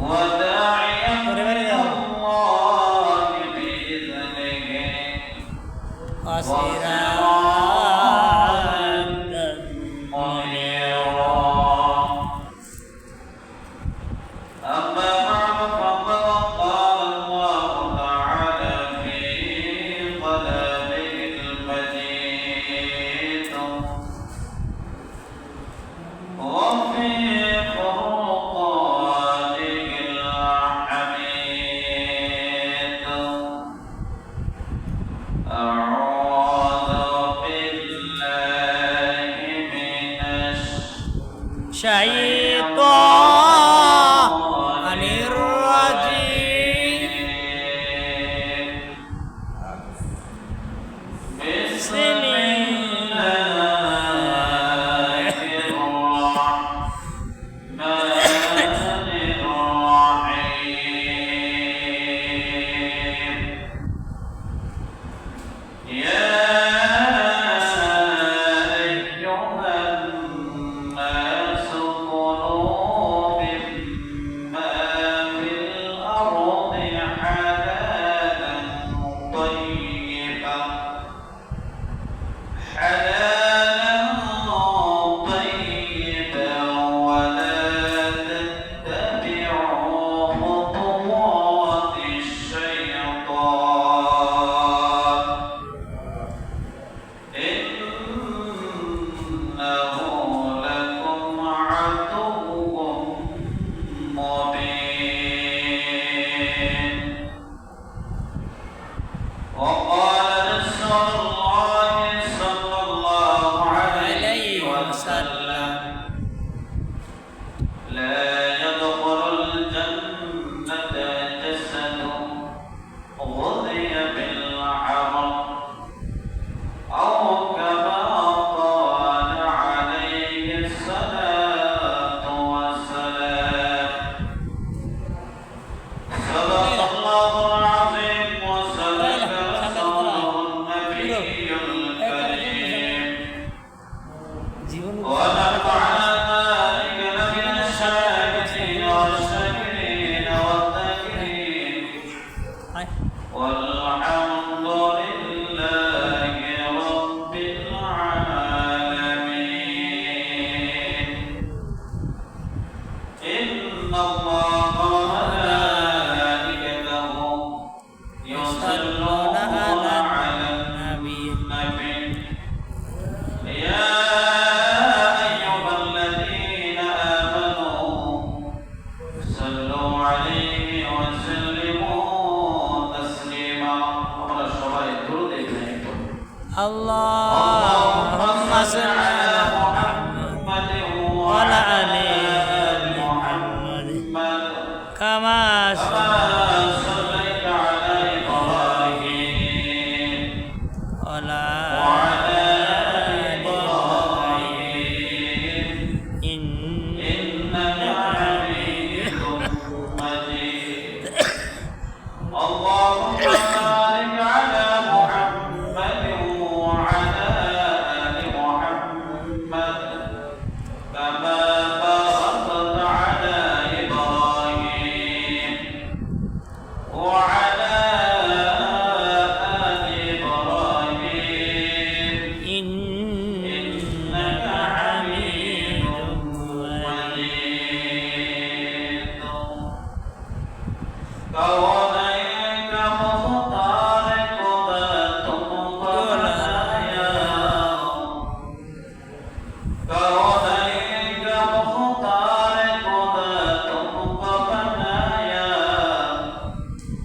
وداعيا إلى الله بإذنه وسراجا منيرا. أما بعد فقد قال الله تعالى في كلامه المجيد وفي فرقانه الحميد. أعوذ بالله من الشيطان الرجيم. بسم الله الرحمن الرحيم. يا أيها الناس كلوا مما في الأرض حلالا طيبا ولا تتبعوا خطوات الشيطان إنه لكم عدو مبين. وقال رسول الله صلى الله عليه وسلم لا يدخل الجنة جسد غذي بالعرق أو كما قال عليه الصلاة والسلام. صدق الله العظيم وصدق رسوله النبي الكريم ونفعنا ذلك من الشاهدين والشاكرين والذاكرين والحمد لله رب العالمين. إن الله وملائكته يصلون على النبي. يا أيها الذين آمنوا صلوا عليه وسلموا تسليما. আমরা সবাই দরুদ পড়ি। اللهم صل على محمد وعلى آل محمد كما صليت على إبراهيم وعلى وعلى آل إبراهيم إنك حميد مجيد. اللهم بارك على محمد وعلى آل محمد كما باركت على إبراهيم وعلى آل إبراهيم إنك حميد مجيد. كونك مختارك ذاتك بنايا كونك مختارك ذاتك بنايا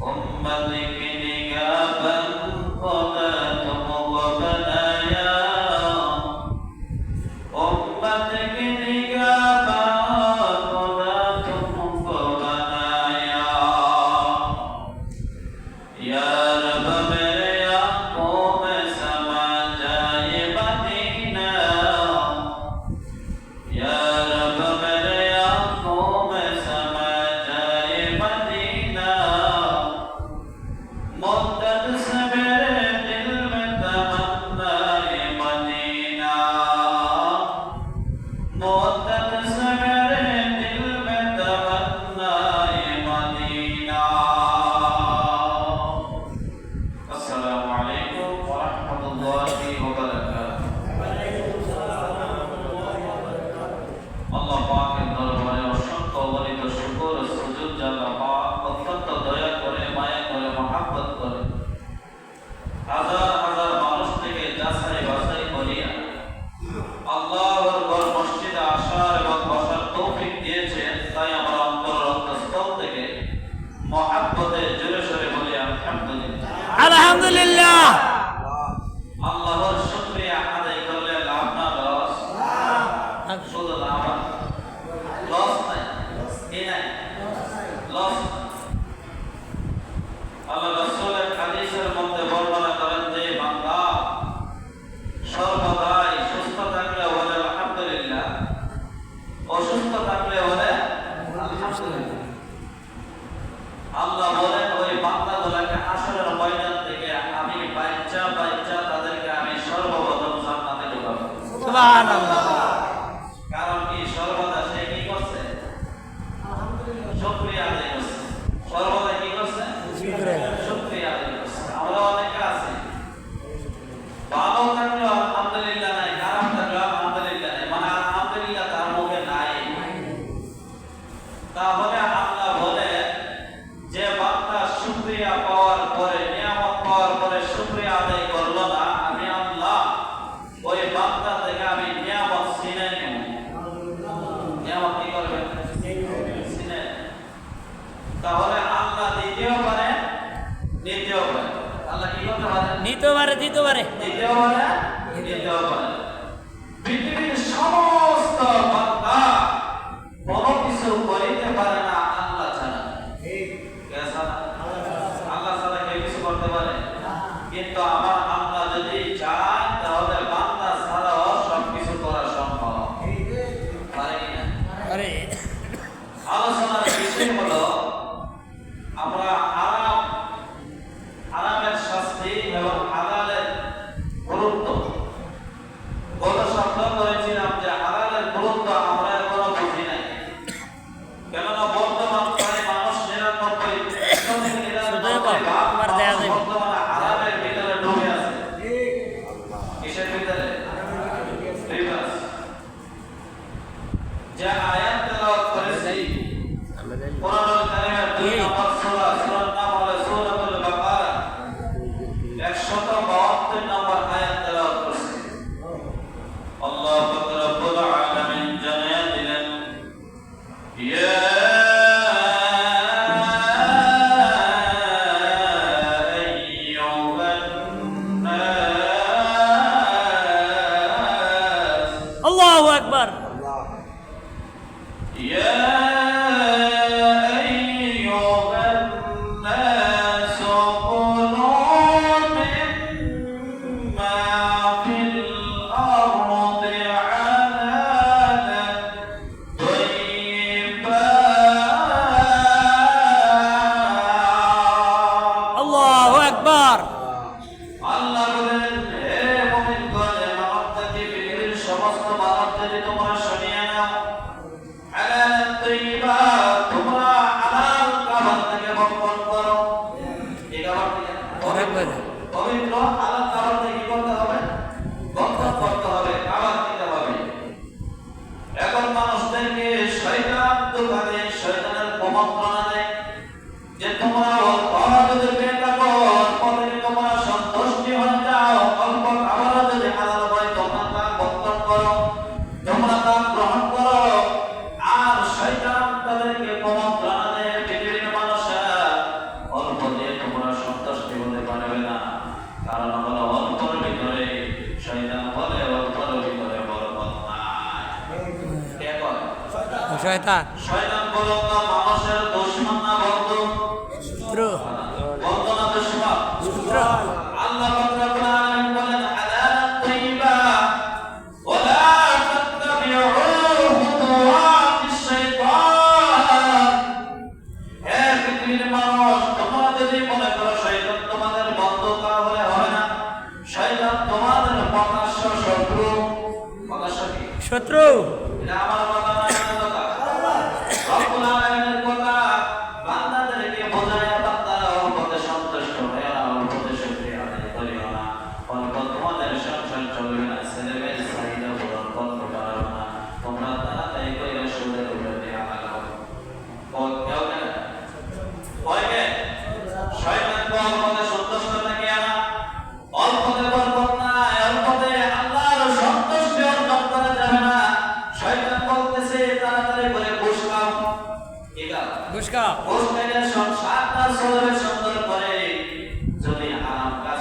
أمتك نجابا قضاتك وبنايا أمتك نجابا قضاتك وبنايا আলহামদুলিল্লাহ। আল্লাহর শুকরিয়া আদায় করলে লাভ না লস? শুধু লাভ, লস নাই, কি নাই? লস। আল্লাহ রাসূলের হাদিসের মধ্যে বর্ণনা করেন যে বান্দা সর্বদাই সুস্থ থাকলে বলে আলহামদুলিল্লাহ, অসুস্থ থাকলে বলে আলহামদুলিল্লাহ। আল্লাহ বলেন ওই বান্দাগুলোকে হাসরের ময়দান থেকে আমি বাচ্চা বাচ্চা তাদেরকে আমি সর্বপ্রথম জান্নাতে ঢোকাবো। সুবহানাল্লাহ। কারণ কি সর্বদা সে কি করছে? শুকরিয়া আদায় করছে। সর্বদা কি করছে? শুকরিয়া আদায় করছে। আমরা অনেকে আছি ভালো থাকলেও আলহামদুলিল্লাহ নাই, খারাপ থাকলেও আলহামদুলিল্লাহ নাই, মানে আলহামদুলিল্লাহ তার মুখে নাই। তাহলে আল্লাহ বলে যে বান্দা শুকরিয়া পাওয়ার পরে, নিয়ামত পাওয়ার পরে শুকরিয়া আদায় করলো না, আমি আল্লাহ ওই বান্দা থেকে আমি নিয়ামত ছিনে নেব। নিয়ামত কি করবে? ছিনে। তাহলে আল্লাহ দিতেও পারে, নিতেও পারে। আল্লাহ কি করতে পারে? দিতে পারে, দিতে পারে। দিতেও পারে, নিতেও পারে। পৃথিবীর সমস্ত বান্দা কোনো কিছু করিতে পারে না আল্লাহ ছাড়া। আল্লাহ ছাড়া কেউ কিছু করতে পারে? কিন্তু আমার আল্লাহ যদি চায় তাহলে বান্দা ছাড়াও সবকিছু করা সম্ভব। পারে কিনা? আরে আলোচনার বিষয় হলো আমরা হারামের শাস্তি এবং হালালের গুরুত্ব। গত সপ্তাহ করেছিলাম যে হালালের গুরুত্ব আমরা এখনো বুঝি নাই। কেননা বর্তমান প্রায় মানুষ 99% বর্তমানে হারামের ভিতরে ডুবে আছে। কিসের ভিতরে? রিভার্স। যে আয়াত তেলাওয়াত করেছি কোরআনুল কারীমের 2 নম্বর সূরা, সূরার নাম হলো সূরাতুল বাকারা, 172 নম্বর আয়াত তেলাওয়াত করেছি। আল্লাহ পাক রব্বুল আলামিন জানিয়ে দিলেন, ইয়া আল্লাহু আকবার। আল্লাহু আকবার। আল্লাহ বলেন, হে মুমিনগণ, হে মানবজাতি, পৃথিবীর সমস্ত মানবজাতি তোমরা শুনিয়ে নাও, হালাল তাইয়্যিবা, তোমরা হালাল খাবার থেকে ভক্ষণ করো। এই খাবার থেকে পবিত্র হালাল খাবার থেকে কি করতে হবে? ভক্ষণ করতে হবে, খাবার খেতে হবে। এখন মানুষদেরকে শয়তান ধোঁকা দেয়, শয়তানের কুমন্ত্রণা দেয় যে তোমরা অল্প যদি পেয়ে থাকো, অল্প থেকে তোমরা সন্তুষ্টি হয়ে যাও, অল্প খাবার যদি হালাল হয় তোমরা তা ভক্ষণ করো, তোমরা তা গ্রহণ করো। আর শয়তান তাদেরকে কুমন্ত্রণা দেয়, পৃথিবীর মানুষেরা অল্প দিয়ে তোমরা সন্তুষ্টি হতে পারবে না। কারণ হলো অল্পর ভিতরে শয়তান বলে অল্পর ভিতরে বরকত নাই। কে কয়? শয়তান। শয়তান বলো না মানুষের দুশমন না বন্ধু? শত্রু। বন্ধু না দুশমন? আল্লাহ পাক রব্বুল আলামিন বলেন, হালালাত তাইয়্যিবা ওয়ালা তাত্তাবিউ খুতুওয়াতিশ শাইতান। হে পৃথিবীর মানুষ, তোমরা যদি মনে করো শয়তান তোমাদের বন্ধু, তাহলে হবে না। শয়তান তোমাদের প্রকাশ্য শত্রু। প্রকাশ্য কি? শত্রু। এটা আমার কথা না, আপনার কথা। রব্বুল আলামিনের কথা বান্দাদেরকে বোঝায়, বান্দারা অল্পতে সন্তুষ্ট হয় না, অল্পতে শুকরিয়া আদায় করিও না। অল্প তোমাদের সংসার চলবে না, ছেলেমেয়ের চাহিদা পূরণ করতে পারবে না, তোমরা তাড়াতাড়ি করে সুদের উপরে দেয়া লাগাও। কেউ কেন? কয়কে? শয়তান তো অল্পতে সন্তুষ্ট থাকে না, অল্পতে বরকত নাই, অল্পতে আল্লাহর সন্তুষ্টি অর্জন করা যাবে না। শয়তান বলতেছে তাড়াতাড়ি করে ঘুষ খাও। কি খাও? ঘুষ খাও। ঘুষ খেলে সংসারটা চলবে সুন্দর করে। যদি হারাম কাজ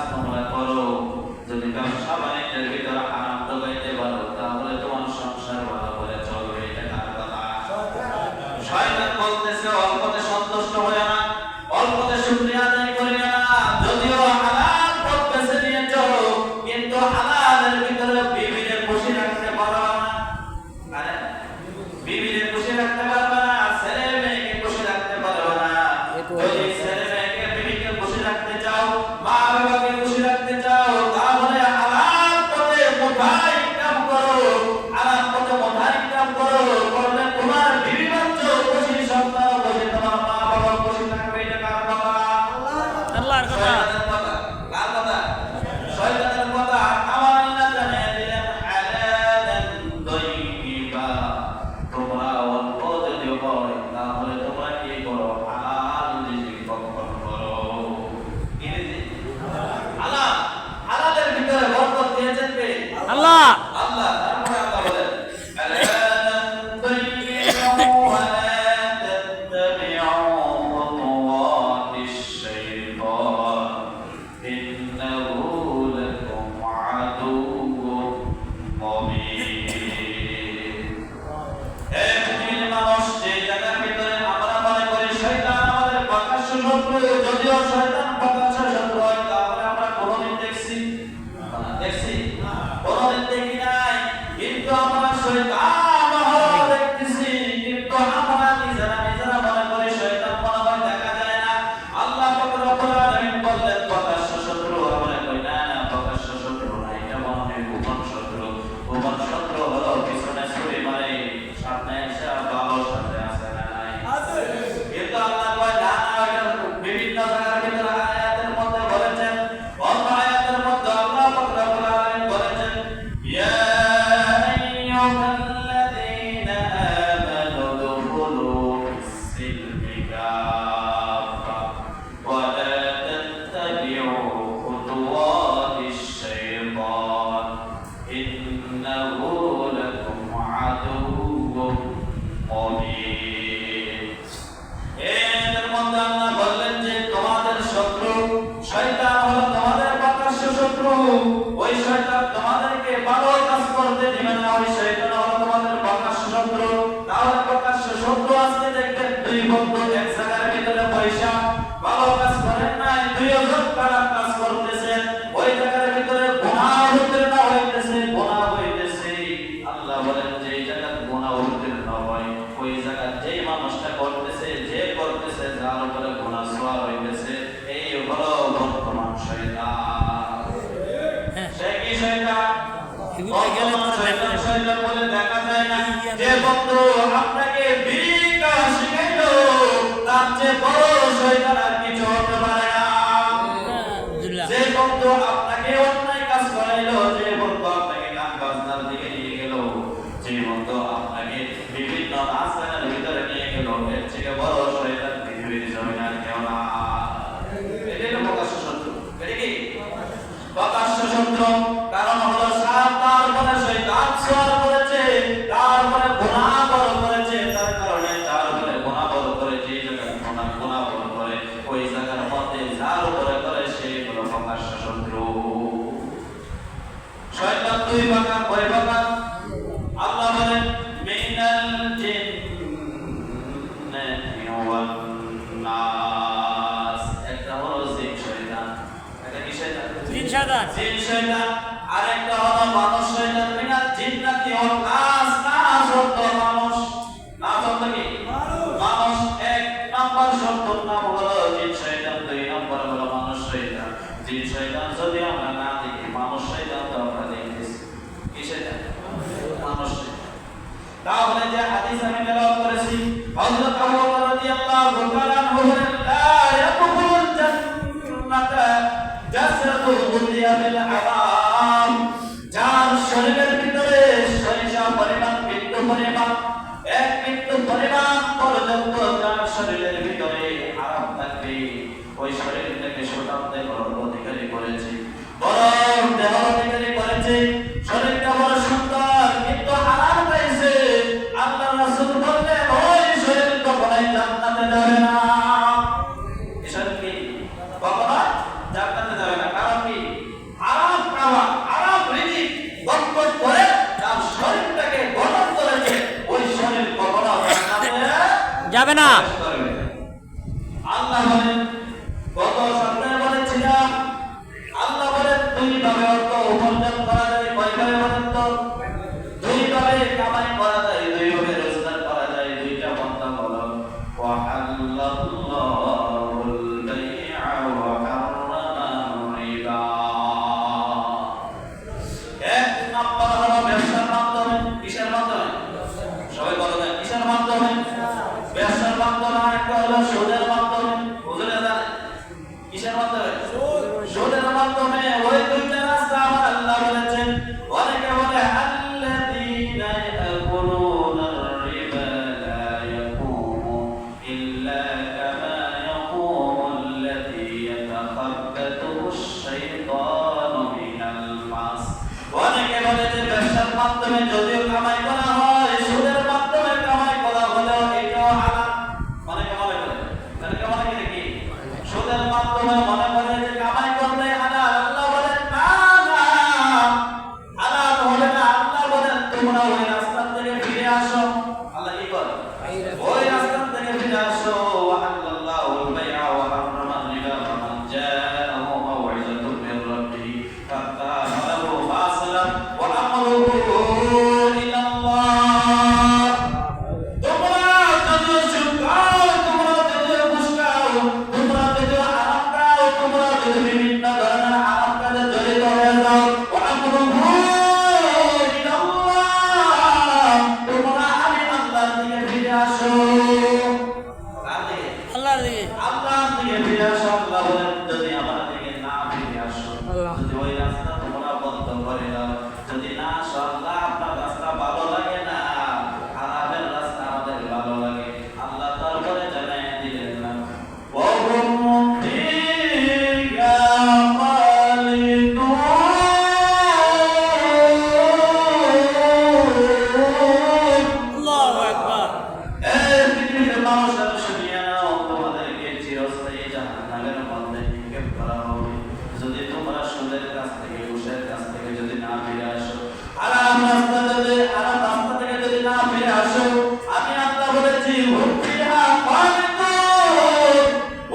শয়তান বলতেছে অল্পতে সন্তুষ্ট হয়ে না, অল্পতে শুকরিয়া আদায় করিও না। যদিও হালাল পথ বেছে নিয়েছো, কিন্তু হালালের ভিতরে বিবিকে খুশি রাখতে পারবা না। আরে বিবিকে খুশি রাখতে পারবা না, ছেলে মেয়েকে খুশি রাখতে পারবা না। যদি ছেলে মেয়েকে বিবিকে খুশি রাখতে চাও, মা বাবাকে খুশি রাখতে চাও, তাহলে হালাল পথে মুঠাই কাম করো, হালাল পথে মুঠাই কাম করো। করলে তোমার বিবি বাচ্চা খুশি, সন্তান খুশি, তোমার মা বাবা খুশি থাকবে। এটা কার কথা? আল্লাহর কথা। শয়তানের কথা। কার কথা? শয়তানের কথা। আমার আল্লাহ জানিয়ে দিলেন হালালান তাইয়্যিবা। তোমরা অল্প যদি হয়, তাহলে তোমরা কি করো? হালাল রিজিক ভক্ষণ করো। কি রিজিক? হালাল। হালালের ভিতরে বরকত দিয়েছেন কে? আল্লাহ। আল্লাহ। তারপরে আল্লাহ বলেন হালালান তাইয়্যিবা ওয়া লা তাত্তাবি'উ খুতুওয়াতিশ শাইতান ইন্নাহু লাকুম আদুউম মুবিন। হে মুমিন মানুষ, যে জায়গার ভিতরে আমরা মনে করি শয়তান আমাদের প্রকাশ্য শত্রু, যদিও শয়তান প্রকাশ্য শত্রু হয়, তাহলে আমরা কোনদিন দেখছি? কোনদিন দেখি নাই। কিন্তু আমরা শয়তান দেখতেছি, কিন্তু আমরা নিজেরা মনে করি শয়তান মনে হয় দেখা যায় না। আল্লাহ পাক রব্বুল আলামিন বললেন প্রকাশ্য শত্রু, আমরা কই না না প্রকাশ্য শত্রু না, এটা মনে হয় গোপন শত্রু। গোপন শত্রু হলো পিছনে ছুরি মারে, সামনে এসে ভালো সাথে আছে না নাই? কিন্তু আল্লাহ কয় না না, এটা বিভিন্ন জায়গার ভিতরে আয়াতের মধ্যে বলেছেন। অন্য আয়াতের মধ্যে আল্লাহ পাক রব্বুল আলামিন বলেছেন ইয়া আইয়ুহাল্লাযীনা আমানু দুখুলু ফিস-সিলমি কাফা ওয়া লা তাত্তাবি'উ খুতুওয়াতিশ শাইতান ইন্নাহু লাকুম আদুউম মুবিন। এর মধ্যে আল্লাহ বললেন যে তোমাদের শত্রু শয়তান হলো তোমাদের প্রকাশ্য শত্রু। ওই শয়তান তোমাদেরকে ভালো কাজ করতে দিবে না, ওই শয়তান হলো তোমাদের প্রকাশ্য শত্রু। তাহলে প্রকাশ্য শত্রু আজকে দেখবেন দুই বন্ধু এক জায়গার ভিতরে পয়সা ভালো কাজ করেন নাই, দুইজন খারাপ কাজ করতেছেন, ওই জায়গার ভিতরে গুনাহ হতে না হইতেছে, গুনাহ হইতেছে। আল্লাহ বলেন যে এই জায়গা গুনাহ হতে না হয়, ওই জায়গা যেই মানুষটা করতেছে, যে করতেছে, যার উপরে গুনাহ ছোঁয়া হইতেছে, এই হলো বর্তমান শয়তান। সে কি শয়তান? বর্তমান শয়তান। শয়তান বলে দেখা যায় না। যে বন্ধু আপনাকে বিকা শিখাইলো, তার চেয়ে বড় শয়তান আর কিছু হতে পারে না। যে বন্ধু আপনাকে অন্যায় কাজ করাইলো, যে বন্ধু আপনাকে গান বাজনার দিকে নিয়ে গেল, যে বন্ধু আপনাকে বিভিন্ন নাচ গানের ভিতরে নিয়ে গেল, এর থেকে বড় শয়তান পৃথিবীর জমিনে আর কেউ না। এটাই তো প্রকাশ্য শত্রু। এটা কি প্রকাশ্য শত্রু? কারণ হলো তারপরে শয়তান ছোঁয়া করেছে, তারপরে গুনাহ বড় করেছে, তার কারণে তারপরে গুনাহ বড় করে, যে জায়গায় গুনাহ বড় করে, ওই জায়গার মধ্যে যার উপরে করে সে হলো প্রকাশ্য শত্রু। শয়তান দুই প্রকার, কয় প্রকার? আল্লাহ বলেন মিনাল জিন্নাতি ওয়ান নাস। একটা হলো জিন শয়তান। এটা কি শয়তান? জিন শয়তান। জিন শয়তান। আরেকটা হলো মানুষ শয়তান। মিনাল জিন্নাতি ওয়ান নাস। নাস অর্থ মানুষ। নাস অর্থ কি? মানুষ। এক নাম্বার শব্দের নাম হলো জিন শয়তান, দুই নাম্বার হলো মানুষ শয়তান। জিন শয়তান যদি আমরা না দেখি, মানুষ শয়তান তো আমরা দেখতেছি। কি শয়তান? মানুষ শয়তান। তাহলে যে হাদিস আমি তেলাওয়াত করেছি, হযরত আবু বকর রাদিয়াল্লাহু তাআলা আনহু বলেন লা ইয়াদখুলুল জান্নাতা জাসাদুল গুদিয়া বিল হারাম। যার শরীরের ভিতরে সরিষা পরিমাণ, বিন্দু পরিমাণ, এক বিন্দু পরিমাণ পর্যন্ত যার শরীরের ভিতরে হারাম থাকবে, ওই শরীরটাকে শয়তান দেহর অধিকারী করেছে, বরং দেহর অধিকারী করেছে। শরীরটা বড় সুন্দর, কিন্তু হারাম পাইছে। আল্লাহ রাসূল বললেন ওই শরীর কখনোই জান্নাতে যাবে না। এই শরীর কি কখনো জান্নাতে যাবে না। কারণ কি? হারাম খাওয়া, হারাম রিজিক বরকত করে তার শরীরটাকে গঠন করেছে, ওই শরীর কখনো জান্নাতে যাবে না। আল্লাহ বলেন কত সপ্তাহে বলেছিলাম আল্লাহ বলেন দুই ভাবে অর্থ উপার্জন করা যায় কয়ভাবে বলেন তো দুই ভাবে কামাই করা যায় দুই ভাবে রোজগার করা যায় দুইটা পন্থা হলো ওয়া হাল্লাল্লাহুল বাই'a ওয়া হারামা রিবা এক নাম্বার হলো ব্যবসার মাধ্যমে কিসের মাধ্যমে সবাই বলেন কিসের মাধ্যমে ব্যবসার মাধ্যমে একটা হলো সুদের মাধ্যমে বুঝলে জানেন কিসের মাধ্যমে সুদের মাধ্যমে ওই দুইটা রাস্তা আমার আল্লাহ বলেছেন অনেকে বলে আল্লাযীনা ইয়াকুলুনা আর-রিবা লা ইয়াকুমু ইল্লা কামা ইয়াকুমু আল্লাযী ইয়াতাখাব্বাতু আশ-শাইতানু মিনাল মাস অনেকে বলে যে ব্যবসার মাধ্যমে যদিও কামাই করা হয় সুদের মাধ্যমে কামাই করা হলেও এটাও হারাম অনেকে মনে করে অনেকে মনে করে কি সুদের মাধ্যমে মনে করে যে কামাই করলে হালাল আল্লাহ বলেন না না হালাল হবে না আল্লাহ বলেন তোমরা ওই রাস্তা থেকে ফিরে আসো আল্লাহ কি করে ওই রাস্তা থেকে ফিরে আসো আল্লাহুল বাই'a ওয়া হারামা রিবা মান জাআহু মাউইযাতুন মির রাব্বিহি ফাত্তাবা লাহু ফাসলাম ওয়া আমরুহু ইলা আল্লাহ তোমরা যদি শুকাও তোমরা যদি মুশকাও তোমরা যদি আরাম পাও তোমরা যদি বিভিন্ন ধরনের আরাম কাজে জড়িত হয়ে যাও ওয়া আমরুহু ইলা আল্লাহ তোমরা আমি আল্লাহর দিকে ফিরে আসো কার দিকে আল্লাহর দিকে। আল্লাহর দিকে ফিরে আসো আল্লাহ বলেন যদি আমার দিকে না ফিরে আসো যদি ওই রাস্তা তোমরা বন্ধ করে দাও যদি না আসো আল্লাহ আপনার রাস্তা ভালো লাগে না হারামের রাস্তা আমাদের ভালো লাগে আল্লাহ তারপরে জানাই দিলেন না ওহুম ফিহা খালিদুন আল্লাহু আকবার। এই পৃথিবীর মানুষেরা শুনিয়ে নাও তোমাদেরকে চিরস্থায়ী জাহান্নামের মধ্যে নিক্ষেপ করা হবে যদি তোমরা সুদের কাছ থেকে ঘুষের কাছ থেকে যদি না ফিরে আসো আরাম রাস্তা থেকে যদি না ফিরে আসো আমি আল্লাহ বলেছি হুম ফিহা খালিদুন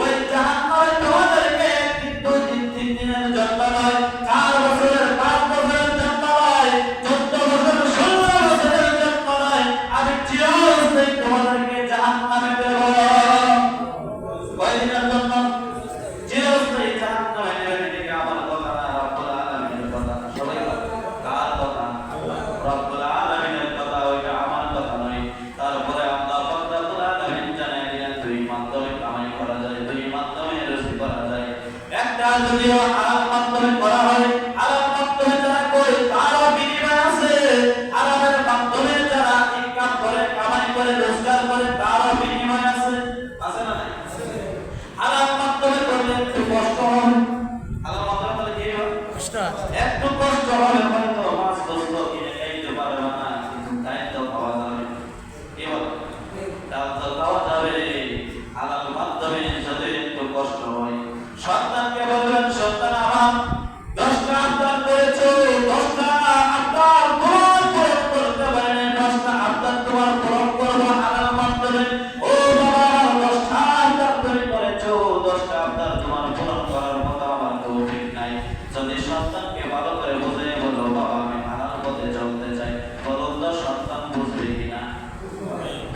ওই জাহান্নামে তোমাদেরকে কিন্তু 3 দিনের জন্য নয় 4 বছরের 5 বছরের জন্য নয় 14 বছর 16 বছরের জন্য নয় আমি চিরস্থায়ী তোমাদেরকে জাহান্নামে দেব কয়দিনের জন্য চিরস্থায়ী জাহান্নামে দেবেন এটা আমার কথা না রব্বুল আলামিনের কথা সবাই কার কথা রব্বুল আলামিনের কথা ওইটা আমার কথা নয় তারপরে আল্লাহ পাক রব্বুল আলামিন জানাই দিলেন দুই মাধ্যমে কামাই করা যায় দুই মাধ্যমে রুজি করা যায় একটা যদিও হারাম মাধ্যমে করা হয় হারাম মাধ্যমে যারা করে তারও বিনিময় আছে হারামের মাধ্যমে যারা ইনকাম করে কামাই করে রোজগার করে তারও বিনিময় আছে না নাই হারাম মাধ্যমে করলে একটু কষ্ট হবে হারাম মাধ্যমে করলে কি হবে কষ্ট। একটু কষ্ট হবে হয়তো মাছ গোস্ত কিনে খাইতে পারবে না কিন্তু দায়িত্ব পাওয়া যাবে কি বল দায়িত্ব পাওয়া যাবে হালাল মাধ্যমে যদি একটু কষ্ট হয় সন্তানকে বলবেন সন্তান আমার 10টা আবদার করেছো 10টা আবদার পূরণ করতে পারেন 10টা আবদার তোমার পূরণ করবো হালাল মাধ্যমে ও বাবা 10টা আবদার তুমি করেছো 10টা আবদার তোমার পূরণ করার মতো আমার তৌফিক নাই যদি সন্তানকে ভালো করে বুঝিয়ে বলো বাবা আমি হালাল পথে চলতে চাই বলুন তো সন্তান বুঝবে কিনা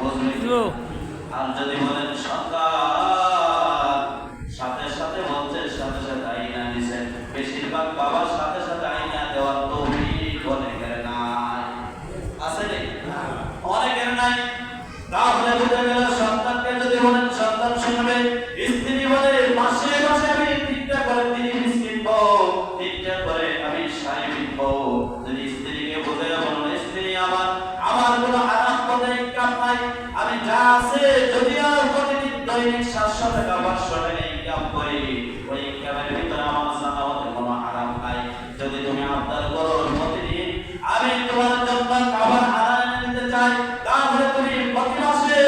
বুঝবে কি? আর যদি বলেন সন্তান সাথে সাথে বলছে সাথে সাথে আইনা দিছেন বেশিরভাগ বাবার সাথে সাথে আইনা দেওয়ার তৌফিক অনেকের নাই আছে রে অনেকের নাই তাহলে বুঝে গেল সন্তানকে যদি বলেন সন্তান শুনবে স্ত্রী বলে মাসে মাসে আমি 3টা করে 3 মিষ্টি পাও 3টা করে আমি শাড়ি কিনবো যদি স্ত্রীকে বুঝে বলুন স্ত্রী আমার কোনো হারাম পথে ইনকাম নাই আমি যা আছে যদিও প্রতিদিন দৈনিক 700 টাকা 500 টাকা ইনকাম করি ওই ইনকামের ভিতরে আমার জানা হতে কোনো হারাম নাই যদি তুমি আবদার করো প্রতিদিন আমি তোমার জন্য খাবার হারাম নিতে চাই তাহলে তুমি প্রতি মাসে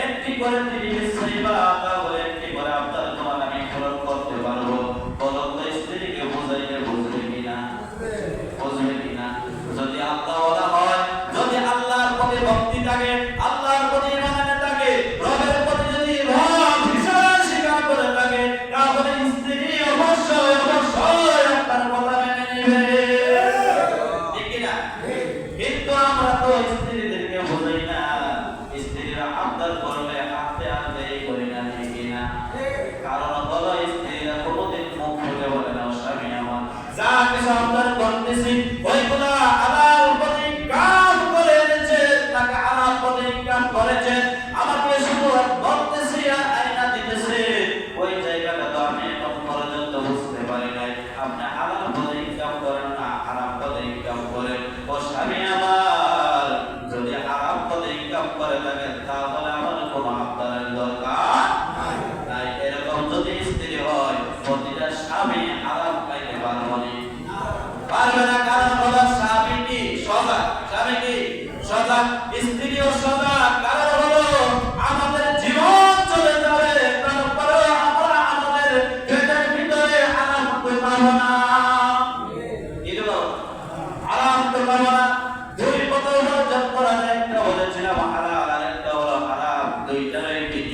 একটি করে 30 চাইবা তাহলে একটি করে আবদার তোমার আমি পূরণ করতে পারবো বলো তো স্ত্রীকে বুঝাইলে বুঝবে কিনা বুঝবে কিনা যদি আল্লাহ ওয়ালা হয় যদি আল্লাহর প্রতি ভক্তি থাকে আল্লাহর প্রতি ইমান থাকে রবের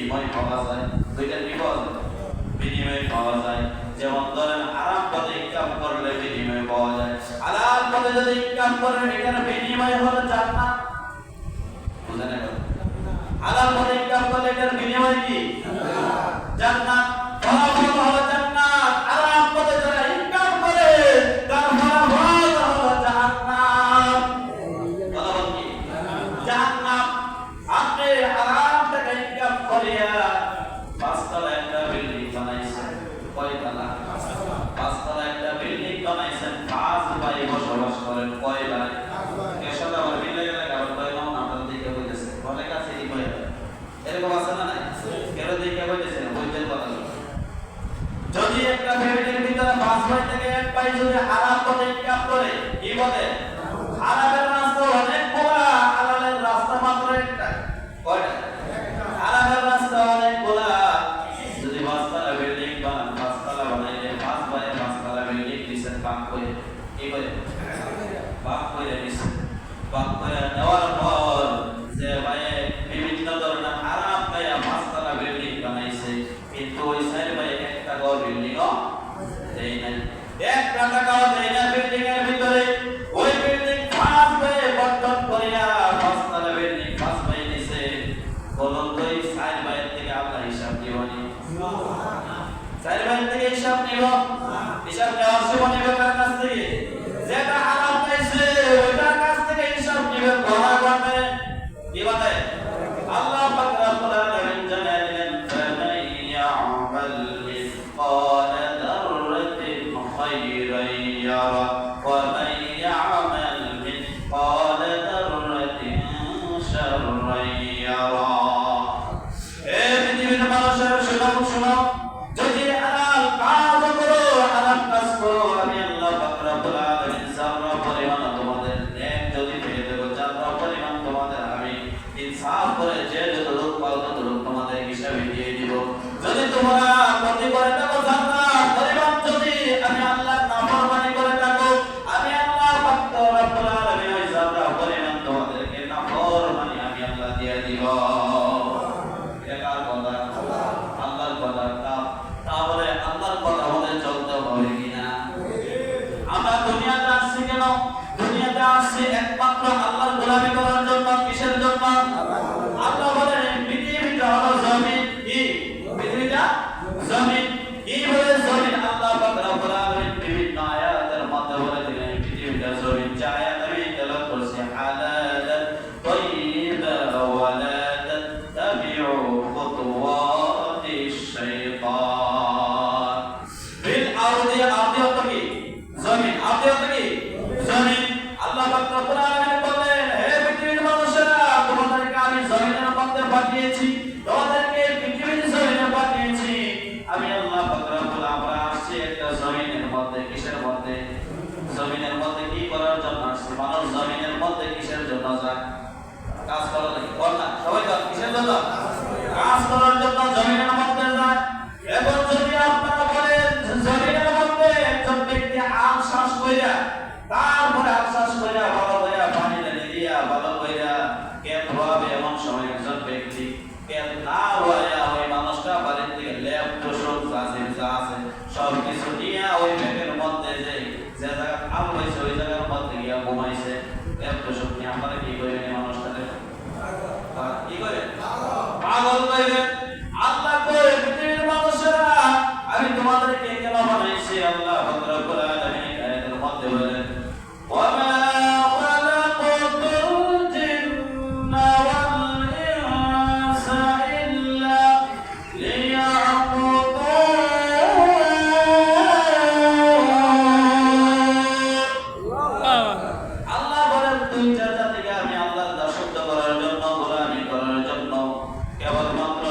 বিনিময় পাওয়া যায়, দুইটার বিনিময় পাওয়া যায়। যেমন ধরেন হারাম পথে ইনকাম করলে বিনিময় পাওয়া যায়, হালাল পথে যদি ইনকাম করেন এটার বিনিময় হলো জান্নাত। বুঝেন এখন? হালাল পথে ইনকাম করলে এটার বিনিময় কি? জান্নাত। ফলাফল হলো জান্নাত। হারাম পথে যারা ইনকাম করে তার ফলাফল হলো জাহান্নাম। ফলাফল কি? জাহান্নাম। আপনি হারাম টাকা ইনকাম করিয়া পাঁচতলা একটা বিল্ডিং বানাইছেন, কয়তলা? পাঁচতলা একটা বিল্ডিং বানাইছেন, 5 ভাই বসবাস করেন, কয় ভাই? এসব আবার মিলে গেলে আবার কয় নাম আপনাদের দিকে বলতেছে, বলে কাছে এই কয় ভাই? এরকম আছে না নাই? কেন দিকে বলতেছে না, বলতেন কথা। যদি একটা ফ্যামিলির ভিতরে 5 ভাই থেকে এক ভাই যদি হারাম পথে ইনকাম করে, কি বলে? হারামের রাস্তা অনেকগুলা, হালালের রাস্তা মাত্র একটা। কয়টা? হারামের রাস্তা অনেকগুলা। যদি 5 তলা বিল্ডিং বানান, 5 তলা বানাইলে 5 ভাই 5 তলা বিল্ডিং দিছেন ভাগ করে, কি করে? ভাগ করে দিছেন। ভাগ করে দেওয়ার পর যে ভাই বিভিন্ন ধরনের হারাম ভাইয়া 5 তলা বিল্ডিং বানাইছে, কিন্তু ওই 4 ভাই একটা ঘর বিল্ডিংও দেয় নাই, একটা টাকাও দেয় না বিল্ডিং এর ভিতরে। ওই বিল্ডিং 5 ভাই বন্ধন করিয়া 5 তলা বিল্ডিং 5 ভাই নিছে। বলুন তো এই 4 ভাইয়ের থেকে আমরা হিসাব নিবনি? 4 ভাইয়ের থেকে হিসাব নিব? হিসাব নেওয়ার সময় নিবে কার কাছ থেকে? যেটা হারাম পাইছে ওইটার কাছ থেকে হিসাব নিবে। বলা করবে কি বলে? আল্লাহ পাক রব্বুল আলামিন জানালেন, ফামান ইয়ামাল মিসকালা যাররাতিন খায়রান ইয়ারা ওয়া মান ইয়ামাল মিসকালা যাররাতিন শাররান ইয়ারা। এ পৃথিবীর মানুষের শুনো, যদি হালাল কাজ করো, হারাম কাজ করো, আমি আল্লাহ পাক রব্বুল আলামিন যারা পরিমাণ তোমাদের নেক যদি পেয়ে দেব, যারা পরিমাণ তোমাদের আমি ইনসাফ করে যে যতটুকু পাও ততটুকু তোমাদের হিসাবে দিয়ে দিব। যদি তোমরা ক্ষতি করে থাকো, যারা পরিমাণ যদি আমি আল্লাহর নাফরমানি করে থাকো, আমি আল্লাহ পাক রব্বুল আলামিন ওই যারা পরিমাণ তোমাদেরকে নাফরমানি আমি আল্লাহ দিয়ে দিব। আল্লাহর কথা। তাহলে আল্লাহর কথা মতে চলতে হবে কিনা? আমরা দুনিয়াতে আসছি কেন? দুনিয়াতে আসছি একমাত্র আল্লাহর গোলামি করার জন্য। কিসের জন্য? আল্লাহ বলেন পৃথিবীটা হলো জমিন। কি পৃথিবীটা? জমিন। কি বলে জমিন? আল্লাহ পাক রব্বুল আলামিন বিভিন্ন আয়াতের মধ্যে বলে দিলেন পৃথিবীটা জমিন। যে আয়াত আমি তেলাওয়াত করছি, হালালান তাইয়্যিবা ওয়া লা তাত্তাবিউ খুতুওয়াতিশ শাইতান। ফিল আরদি, আরদি অর্থ কি? জমিন। আরদি অর্থ কি? জমিন। আল্লাহ পাক রব্বুল আলামিন বলেন, হে পৃথিবীর মানুষেরা, তোমাদেরকে আমি জমিনের মধ্যে পাঠিয়েছি, তোমাদেরকে পৃথিবীর জমিনে পাঠিয়েছি। আমি আল্লাহ পাক রব্বুল আমরা আসছি একটা জমিনের মধ্যে। কিসের মধ্যে? জমিনের মধ্যে কি করার জন্য আসছে? মানুষ জমিনের মধ্যে কিসের জন্য যায়? কাজ করার জন্য। কর না সবাই কাজ কিসের জন্য? কাজ করার জন্য জমিনের মধ্যে যায়। এখন যদি আপনারা বলেন জমিনের মধ্যে একজন ব্যক্তি শ্বাস কইরা, তারপরে শ্বাস কইরা ভালো কইরা পানি ঢেলে দিয়া ভালো কইরা পেট ধোয়াবে, এমন সময় একজন ব্যক্তি পেট না ধোয়া ওই মানুষটা বাড়ির থেকে লেপ তোষক যা আছে সব কিছু নিয়ে ওই পেটের মধ্যে যে জায়গা আল হয়েছে ওই জায়গার মধ্যে গিয়া ঘুমাইছে। লেপ তোষক নিয়ে আপনারা কি করবেন? এই মানুষটাকে কি করে? পাগল কইবেন। আল্লাহ কই, পৃথিবীর মানুষেরা, আমি তোমাদেরকে কেন বানাইছি? আল্লাহ পাক রব্বুল আলামিন আয়াতের মধ্যে বলেন, ওয়া মা খালাকাতুল জিন্না ওয়াল ইনসা ইল্লা লিয়াবুদুন। আল্লাহ বলেন, দুইটা জাতিকে আমি আল্লাহর দাসত্ব করার জন্য, গোলামি করার জন্য কেবলমাত্র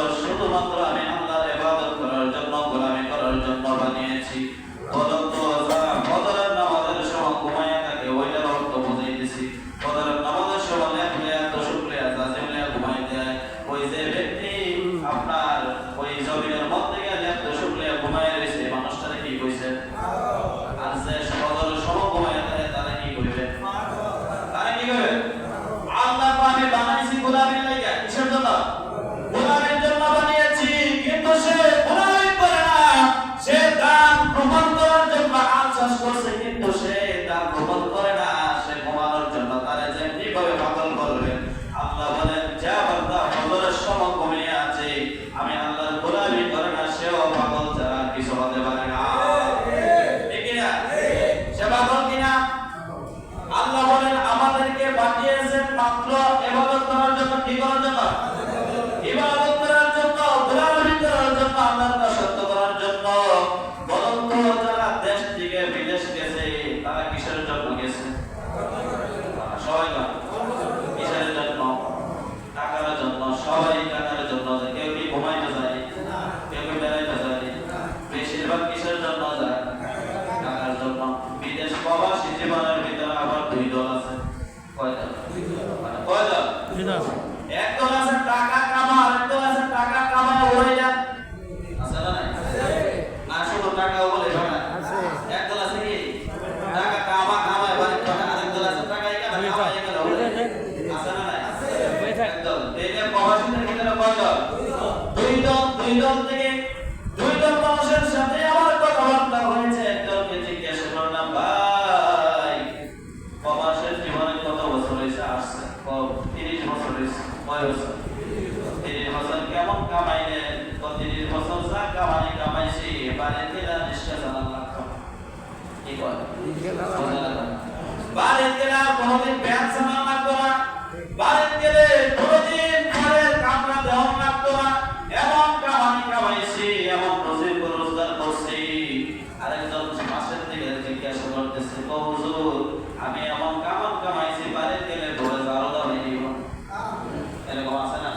দুই দল থেকে দুই দল মানুষের সাথে আমার কথাবার্তা হয়েছে। একদলকে জিজ্ঞাসা করলাম, ভাই প্রবাসের জীবনে কত বছর হয়েছে? আসছে 30 বছর হয়েছে। কয় বছর? 30 বছর। কেমন কামাইলেন? 30 বছর যা কামাইছি বাড়িতে নিষ্ঠা জানার লাগতো। কি কয়? বাড়িতে গেলে কোনোদিন ব্যাংক সামান লাগতো না, বাড়িতে গেলে কোনোদিন ঘরের কামরা দেওয়া লাগতো না। এমন কামাইছি, এমন রোজগার করছি। আরেকজন মাসের দিকে জিজ্ঞাসা করতেছে, হুজুর আমি এমন কামাইছি বাড়িতে গেলে ঘরে জারো দাও দিব। এরকম আছে না?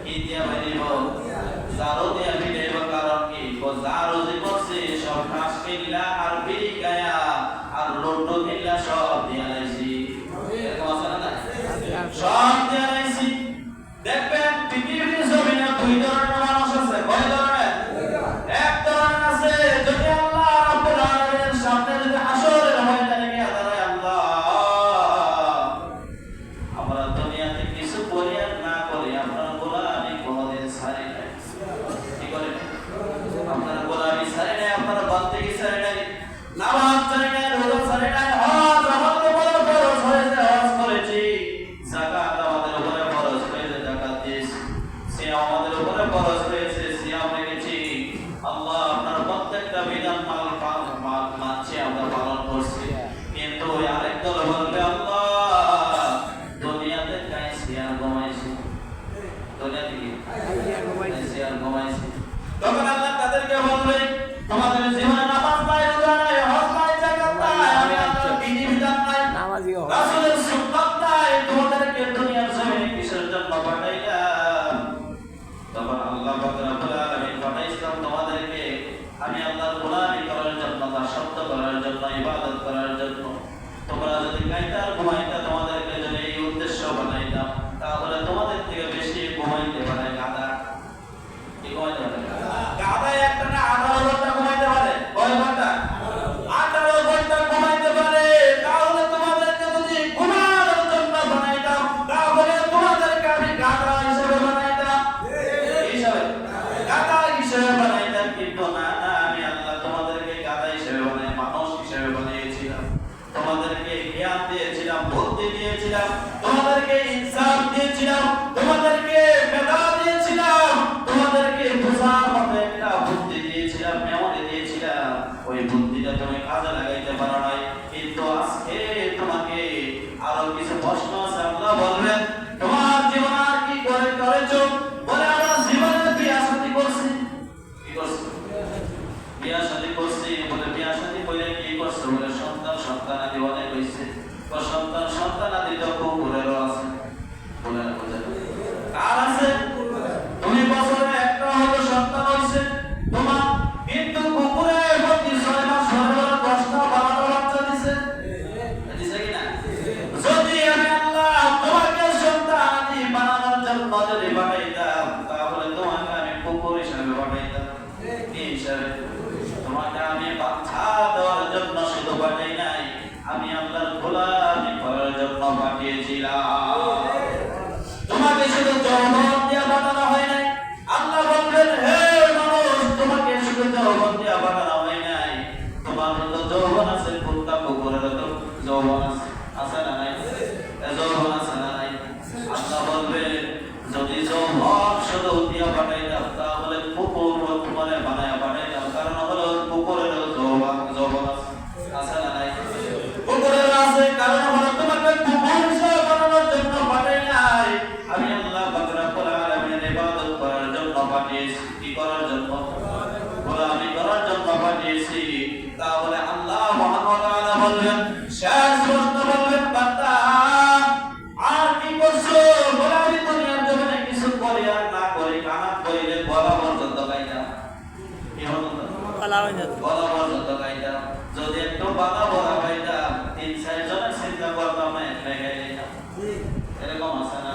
কি দিয়া দিব? জারো দিয়া দিব। কারণ কি? যা রোজি করছি সব ঘাস কিনলা আর বিড়ি গায়া আর লড্ডু কিনলা সব দিয়া লাইছি। এরকম আছে না? সব দিয়া লাইছি। দেখবেন পৃথিবীর জমিনে দুই ধরনের মানুষ আছে। কয় ধরনের? এক ধরনের আছে, যদি আল্লাহ রাব্বুল আলামিনের সামনে যদি হাসরের ময়দানে গিয়ে দাঁড়ায়, আল্লাহ আমরা দুনিয়াতে কিছু করি আর না করি আপনার গোলামি কোনদিন ছাড়ি নাই। কি করে? আপনার গোলামি ছাড়ি নাই, আপনার বান্দেগি ছাড়ি নাই, নামাজ ছাড়ি নাই, রোজা ছাড়ি নাই, হজ আমাদের উপরে ফরজ হয়েছে, হজ করেছি, যাকাত আমাদের উপরে ফরজ হয়েছে, যাকাত দিয়েছি, সিয়াম আমাদের উপরে ফরজ হয়েছে, সিয়াম রেখেছি। আল্লাহ আপনার প্রত্যেকটা বিধান মানছি, আমরা পালন করছি। কিন্তু আরেক দল বলবে, আল্লাহ দুনিয়াতে খাইছি আর ঘুমাইছি, দুনিয়াতে কি খাইছি আর ঘুমাইছি। তখন আল্লাহ তাদেরকে বলবে, তোমাদের জীবনে নামাজ নাই, রোজা নাই, হজ নাই, যাকাত নাই, আমি আল্লাহর বিধিবিধান নাই, রাসূলের সুন্নাত নাই, তোমাদেরকে দুনিয়ার জমিনে কিসের জন্য পাঠাইলাম? তখন আল্লাহ পাক রব্বুল আলামিন পাঠাইছিলাম তোমাদেরকে আমি আল্লাহর গোলামি করার জন্য, দাসত্ব করার জন্য, ইবাদত করার জন্য। তোমরা যদি খাইতা আর ঘুমাইতা, তোমাদেরকে যদি এই উদ্দেশ্য বানাইতাম, তাহলে তোমাদের থেকে বেশি ঘুমাইতে পারে গাধা। কি ঘুমাইতে পারে? গাধা একটা না 18 ঘন্টা ঘুমাইতে পারে। কয় ঘন্টা? 18 ঘন্টা ঘুমাইতে পারে। তাহলে তোমাদেরকে যদি ঘুমানোর জন্য বানাইতাম, তাহলে তোমাদেরকে আমি গাধা হিসেবে বানাইতাম। হিসেবে গাধা হিসেবে বানাইতাম। কিন্তু না, আমি আল্লাহ তোমাদেরকে গাধা হিসেবে বানাই, মানুষ হিসেবে বানিয়েছিলাম। তোমাদেরকে জ্ঞান দিয়েছিলাম, বুদ্ধি দিয়েছিলাম, তোমাদেরকে ইনসাফ দিয়েছিলাম, তোমাদেরকে মেধা দিয়েছিলাম, তোমাদেরকে বোঝার মতো একটা বুদ্ধি দিয়েছিলাম, মেমোরি দিয়েছিলাম। ওই বুদ্ধিটা তুমি কাজে লাগাইতে পারো নাই। কিন্তু আজকে তোমাকে আরো কিছু প্রশ্ন আছে। আল্লাহ বলবেন, তোমার জীবন আর কি করেছো? বলে আমরা জীবনে বিয়া শাদী করছি। কি করছি? বিয়া শাদী করছি। বলে বিয়া শাদী করে কি করছো? বলে সন্তানাদি অনেক হয়েছে। সন্তানাদি তো কুকুরেরও আছে। বলে কার আছে? তুমি বছরে একটা হয়তো সন্তান হয়েছে তোমার, কিন্তু কুকুরের প্রতি 6 মাস হলে 10টা 12টা বাচ্চা দিছে। দিছে কিনা? যদি আমি আল্লাহ তোমাকে সন্তানাদি বানানোর জন্য যদি বানাইতাম, তাহলে তোমাকে আমি কুকুর হিসাবে বানাইতাম। কি হিসাবে? তোমাকে আমি বাচ্চা দেওয়ার জন্য শুধু বানাই নাই, আমি আল্লাহর গোলামি করার জন্য পাঠিয়েছিলাম। তোমাকে শুধু যৌবন দিয়া বানানো হয় নাই। আল্লাহ বলবেন, হে মানুষ, তোমাকে শুধু যৌবন দিয়া বানানো হয় নাই, তোমার তো যৌবন আছে, কুত্তা কুকুরের তো যৌবন আছে। আছে না নাই? যৌবন আছে না নাই? আল্লাহ বলবেন, যদি যৌবন শুধু দিয়া বানাইতাম, তাহলে কুকুর তোমারে বানায়া বানাইতাম। কারণ হলো কুকুরেরও যৌবন আছে। আছে না নাই? কুকুরের আছে, কারণ হলো তোমাকে কুকুর হিসেবে বানানোর জন্য পাঠাই নাই। আমি আল্লাহ পাক রব্বুল আলামিনের ইবাদত করার জন্য পাঠিয়েছি। কি করার জন্য? গোলামি করার জন্য পাঠিয়েছি। তাহলে আল্লাহ সুবহানাহু ওয়া তাআলা বলবেন, শেষ প্রশ্ন বলবেন, বান্দা আর কি করছো? বলে আমি দুনিয়ার জমিনে কিছু করি আর না করি, কানা কইলে বলা পর্যন্ত গাইতাম। কি হতো? বলা পর্যন্ত গাইতাম। যদি একটু বাধা বলা গাইতাম, 3-4 জনের চিন্তা করতাম না, এক গাই গাইতাম। এরকম আছে না?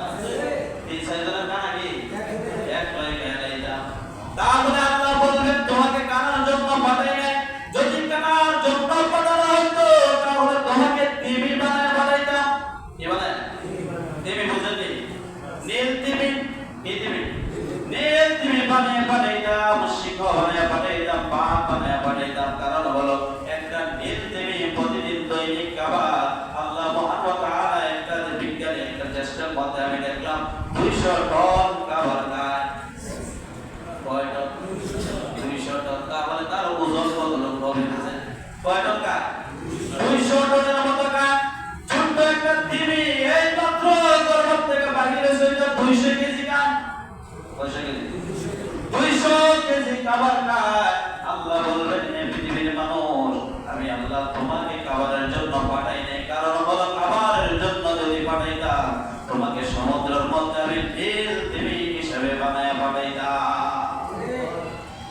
3-4 জনের কানা কি এক গাই গাইতাম। তাহলে আল্লাহ বলবেন, তোমাকে কানার জন্য পাঠাই নাই। যদি কানার জন্য পাঠানো হতো, তাহলে তোমাকে টিভি বানাইতাম। কি বানায়? টিভি বুঝেননি? নীল টিভি। কি টিভি? নীল টিভি বানিয়ে পাঠাইতাম, সিংহ বানিয়ে পাঠাইতাম, বাঘ বানিয়ে পাঠাইতাম। কারণ হলো একটা নীলদেবী প্রতিদিন দৈনিক খাবার আল্লাহ মহান ওয়া তাআলা একটা বিজ্ঞানী একটা চেষ্টার মধ্যে আমি দেখলাম 200 টন খাবার খায়। কয় টন? 200 টন। তাহলে তার ওজন কত লোক হবে? কয় টন খায়? 200 টনের মতো খায়। ছোট্ট একটা দিবি এই মাত্র গর্ভ থেকে বাহির হয়েছে, 200 কেজি খায়। 200 কেজি খাবার খায়। আল্লাহ বলবেন, হে পৃথিবীর মানুষ, আমি আল্লাহ তোমাকে খাবারের জন্য পাঠাই নাই। কারণ হলো খাবারের জন্য যদি পাঠাইতাম তোমাকে সমুদ্রের মধ্যে আমি ঢেল দেবী হিসেবে বানায় পাঠাইতাম।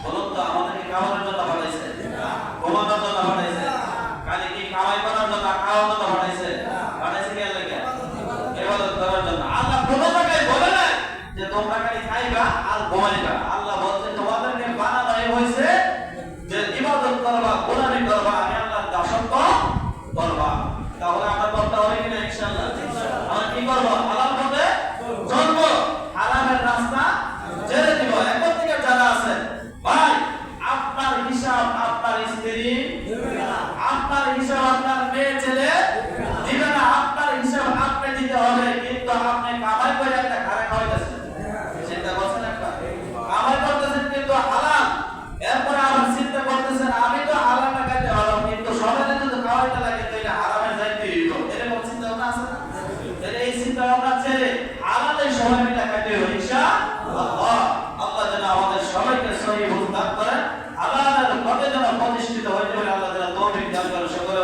বলুন তো, আমাদেরকে খাবারের জন্য পাঠাইছে? ঘুমানোর জন্য পাঠাইছে? খালি কি কামাই করার জন্য, খাওয়ার জন্য পাঠাইছে? পাঠাইছে কে লাগে? ইবাদত করার জন্য। আল্লাহ কোনো জায়গায় বলে না যে তোমরা খালি খাইবা আর ঘুমাইবা। আল্লাহ বলছে তোমাদেরকে বানানো হয়েছে যে ইবাদত করবা, গোলামি করবা, আমি আল্লাহর দাসত্ব করবা। তাহলে আমরা করতে হবে কিনা? ইনশাআল্লাহ। আমরা কি করব? হালাল পথে চলবো, হারামের রাস্তা ছেড়ে দিব। এখন থেকে যারা আছেন ভাই, আপনার হিসাব আপনার স্ত্রী দিবে না, আপনার হিসাব আপনার মেয়ে ছেলে দিবে না, আপনার হিসাব আপনি দিতে হবে। কিন্তু আপনি কামাই করে একটা ঘরে খাওয়াইতেছেন, চিন্তা করছেন? একটা কামাই করতেছেন কিন্তু হালাল, এরপরে আবার চিন্তা করতেছেন আমি তো হালাল না খাইতে হলাম, কিন্তু সবাই যদি খাওয়াইতে লাগে তো এটা হারামে যাইতে হইব। এরকম চিন্তা ভাবনা আছে না? এই চিন্তা ভাবনা ছেড়ে হালালে সবাই মিলে খাইতে হবে ইনশাআল্লাহ। আল্লাহ যেন আমাদের সবাইকে সহিহ বুঝ দান করেন, হালালের পথে যেন প্রতিষ্ঠিত হইতে পারে। আল্লাহ যেন তৌফিক দান করেন। সকলে